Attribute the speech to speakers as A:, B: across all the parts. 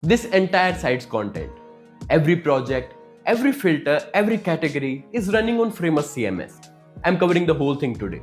A: This entire site's content, every project, every filter, every category is running on Framer CMS. I'm covering the whole thing today,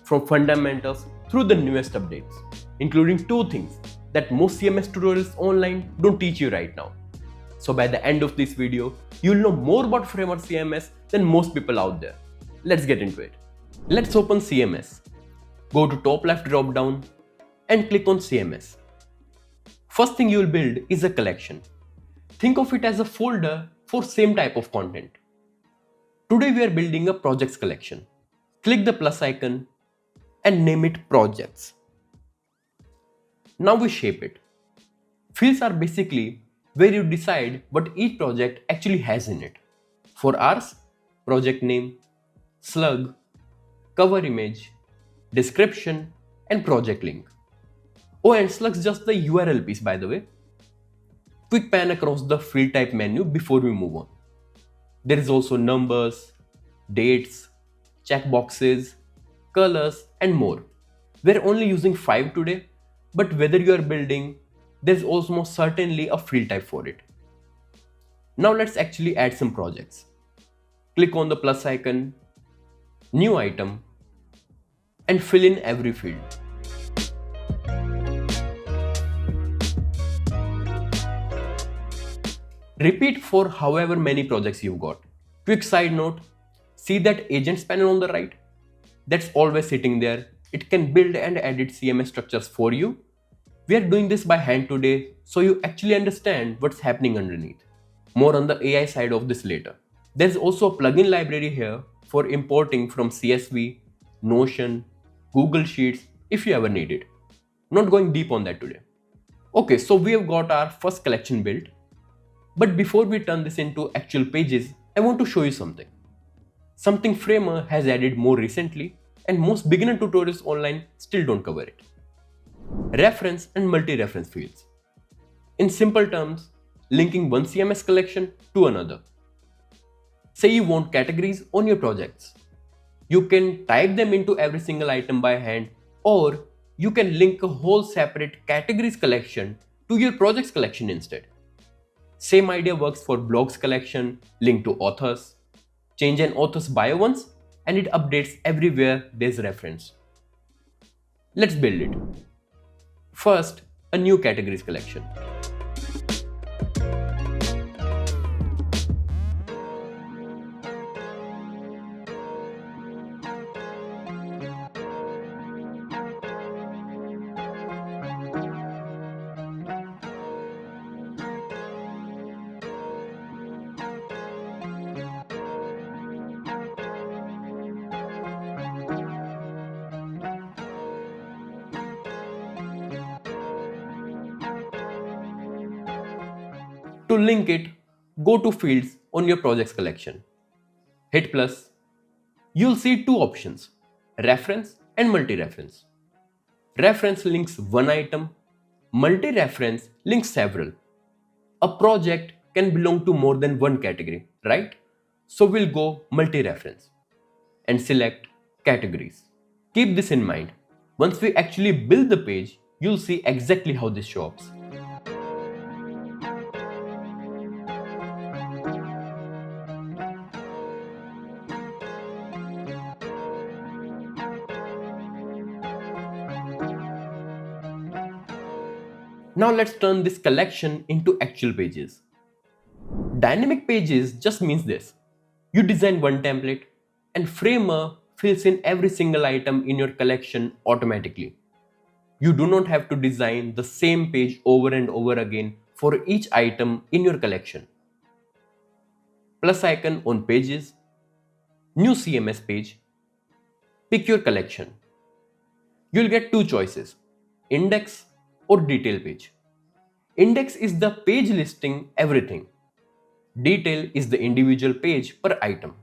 A: from fundamentals through the newest updates, including two things that most CMS tutorials online don't teach you right now. So by the end of this video, you'll know more about Framer CMS than most people out there. Let's get into it. Let's open CMS. Go to top left drop down and click on CMS. First thing you will build is a collection. Think of it as a folder for same type of content. Today we are building a projects collection. Click the plus icon and name it projects. Now we shape it. Fields are basically where you decide what each project actually has in it. For ours, project name, slug, cover image, description, and project link. Oh, and slug's just the URL piece, by the way. Quick pan across the field type menu before we move on. There is also numbers, dates, checkboxes, colors, and more. We're only using 5 today, but whether you are building, there's almost certainly a field type for it. Now let's actually add some projects. Click on the plus icon, new item, and fill in every field. Repeat for however many projects you've got. Quick side note, see that agents panel on the right? That's always sitting there. It can build and edit CMS structures for you. We are doing this by hand today, so you actually understand what's happening underneath. More on the AI side of this later. There's also a plugin library here for importing from CSV, Notion, Google Sheets if you ever need it. Not going deep on that today. Okay, so we have got our first collection built. But before we turn this into actual pages, I want to show you something. Something Framer has added more recently, and most beginner tutorials online still don't cover it. Reference and multi-reference fields. In simple terms, linking one CMS collection to another. Say you want categories on your projects. You can type them into every single item by hand, or you can link a whole separate categories collection to your projects collection instead. Same idea works for blogs collection, link to authors. Change an author's bio once and it updates everywhere there's reference. Let's build it. First, a new categories collection. To link it, go to Fields on your projects collection. Hit plus. You'll see two options, reference and multi-reference. Reference links one item, multi-reference links several. A project can belong to more than one category, right? So we'll go multi-reference and select categories. Keep this in mind. Once we actually build the page, you'll see exactly how this shows. Now let's turn this collection into actual pages. Dynamic pages just means this. You design one template and Framer fills in every single item in your collection automatically. You do not have to design the same page over and over again for each item in your collection. Plus icon on pages, new CMS page, pick your collection. You'll get two choices, index or detail page. Index is the page listing everything. Detail is the individual page per item.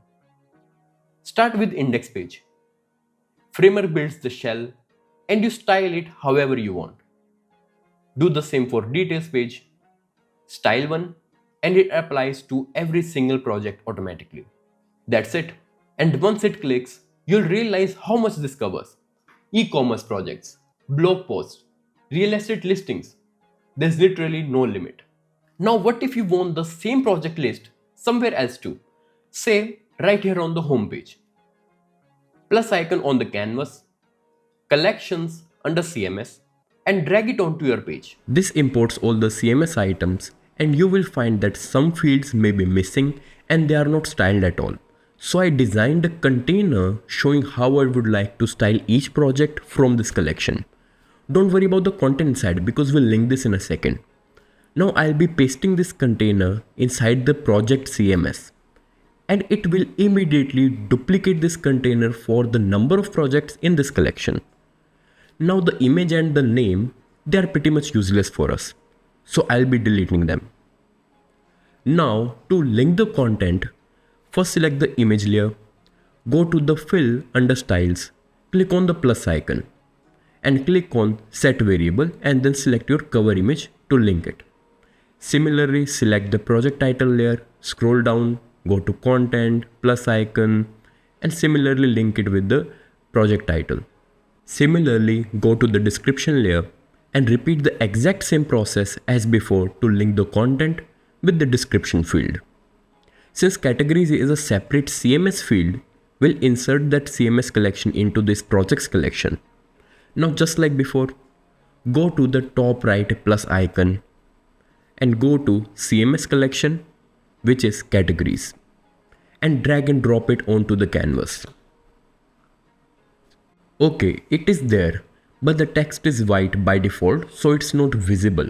A: Start with index page. Framer builds the shell and you style it however you want. Do the same for details page. Style one and it applies to every single project automatically. That's it. And once it clicks, you'll realize how much this covers. E-commerce projects, blog posts, real estate listings. There's literally no limit. Now what if you want the same project list somewhere else too? Say right here on the home page. Plus icon on the canvas, collections under CMS, and drag it onto your page. This imports all the CMS items, and you will find that some fields may be missing and they are not styled at all. So I designed a container showing how I would like to style each project from this collection. Don't worry about the content side because we'll link this in a second. Now I'll be pasting this container inside the project CMS, and it will immediately duplicate this container for the number of projects in this collection. Now the image and the name, they are pretty much useless for us, so I'll be deleting them. Now to link the content, first select the image layer, go to the fill under styles, click on the plus icon and click on set variable and then select your cover image to link it. Similarly, select the project title layer, scroll down, go to content, plus icon, and similarly link it with the project title. Similarly, go to the description layer and repeat the exact same process as before to link the content with the description field. Since categories is a separate CMS field, we'll insert that CMS collection into this projects collection. Now just like before, go to the top right plus icon and go to CMS collection, which is categories, and drag and drop it onto the canvas. Okay, it is there, but the text is white by default, so it's not visible.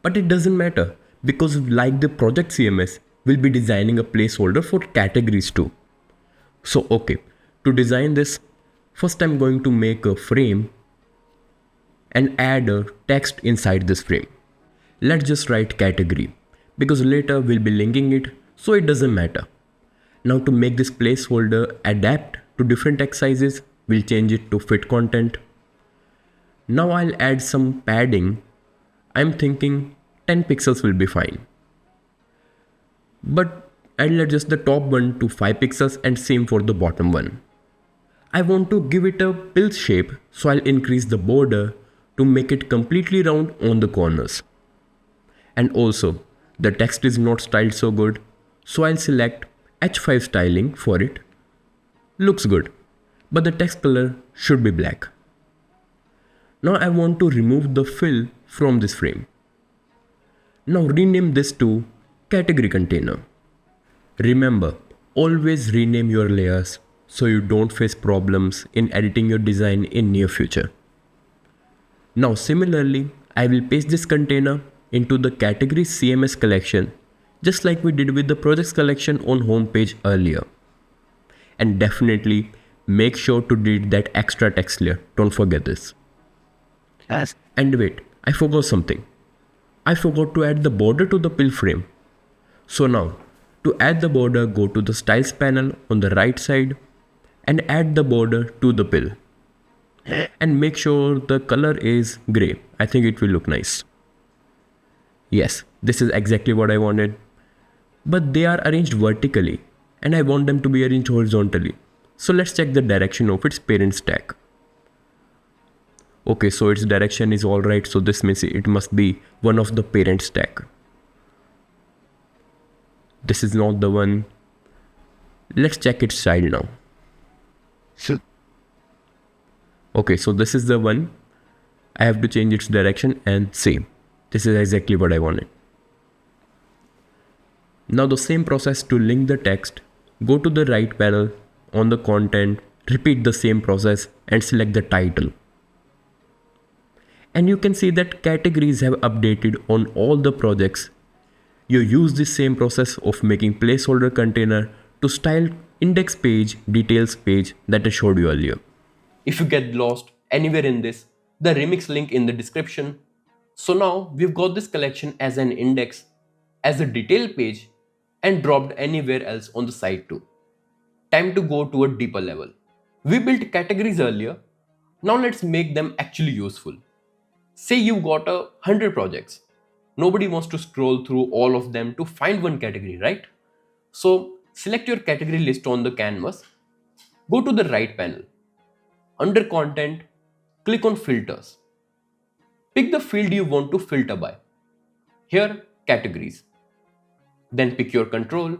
A: But it doesn't matter because like the project CMS, we'll be designing a placeholder for categories too. So okay, to design this, first I'm going to make a frame and add a text inside this frame. Let's just write category because later we'll be linking it, so it doesn't matter. Now to make this placeholder adapt to different text sizes, we'll change it to fit content. Now I'll add some padding. I'm thinking 10 pixels will be fine. But I'll adjust the top one to 5 pixels and same for the bottom one. I want to give it a pill shape, so I'll increase the border to make it completely round on the corners. And also, the text is not styled so good, so I'll select H5 styling for it. Looks good, but the text color should be black. Now I want to remove the fill from this frame. Now rename this to category container. Remember, always rename your layers so you don't face problems in editing your design in near future. Now similarly, I will paste this container into the category CMS collection just like we did with the projects collection on home page earlier. And definitely make sure to delete that extra text layer. Don't forget this.
B: Yes.
A: And wait, I forgot something. I forgot to add the border to the pill frame. So now, to add the border, go to the styles panel on the right side and add the border to the pill. And make sure the color is grey. I think it will look nice. Yes, this is exactly what I wanted. But they are arranged vertically and I want them to be arranged horizontally. So let's check the direction of its parent stack. Okay, so its direction is alright, so this means it must be one of the parent stack. This is not the one. Let's check its style now.
B: So,
A: Okay, so this is the one. I have to change its direction and same. This is exactly what I wanted. Now the same process to link the text. Go to the right panel on the content, repeat the same process and select the title. And you can see that categories have updated on all the projects. You use the same process of making placeholder container to style index page, details page that I showed you earlier. If you get lost anywhere in this, the remix link in the description. So now we've got this collection as an index, as a detail page and dropped anywhere else on the site too. Time to go to a deeper level. We built categories earlier. Now let's make them actually useful. Say you've got 100 projects. Nobody wants to scroll through all of them to find one category, right? So select your category list on the canvas. Go to the right panel. Under content, click on filters. Pick the field you want to filter by. Here, categories. Then pick your control,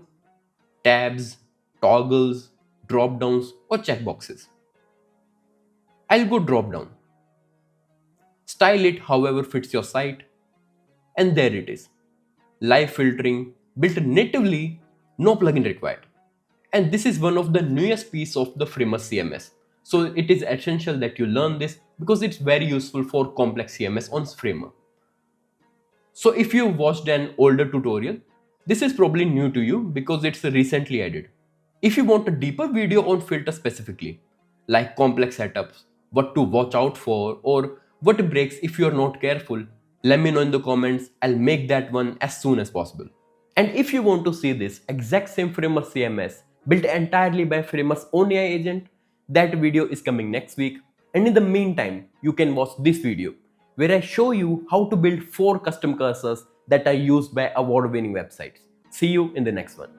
A: tabs, toggles, drop downs, or checkboxes. I'll go drop down. Style it however fits your site, and there it is. Live filtering built natively, no plugin required. And this is one of the newest piece of the Framer CMS. So it is essential that you learn this because it's very useful for complex CMS on Framer. So if you watched an older tutorial, this is probably new to you because it's recently added. If you want a deeper video on filter specifically, like complex setups, what to watch out for, or what breaks if you're not careful, let me know in the comments. I'll make that one as soon as possible. And if you want to see this exact same Framer CMS built entirely by Framer's own AI agent, that video is coming next week. And in the meantime, you can watch this video where I show you how to build 4 custom cursors that are used by award-winning websites. See you in the next one.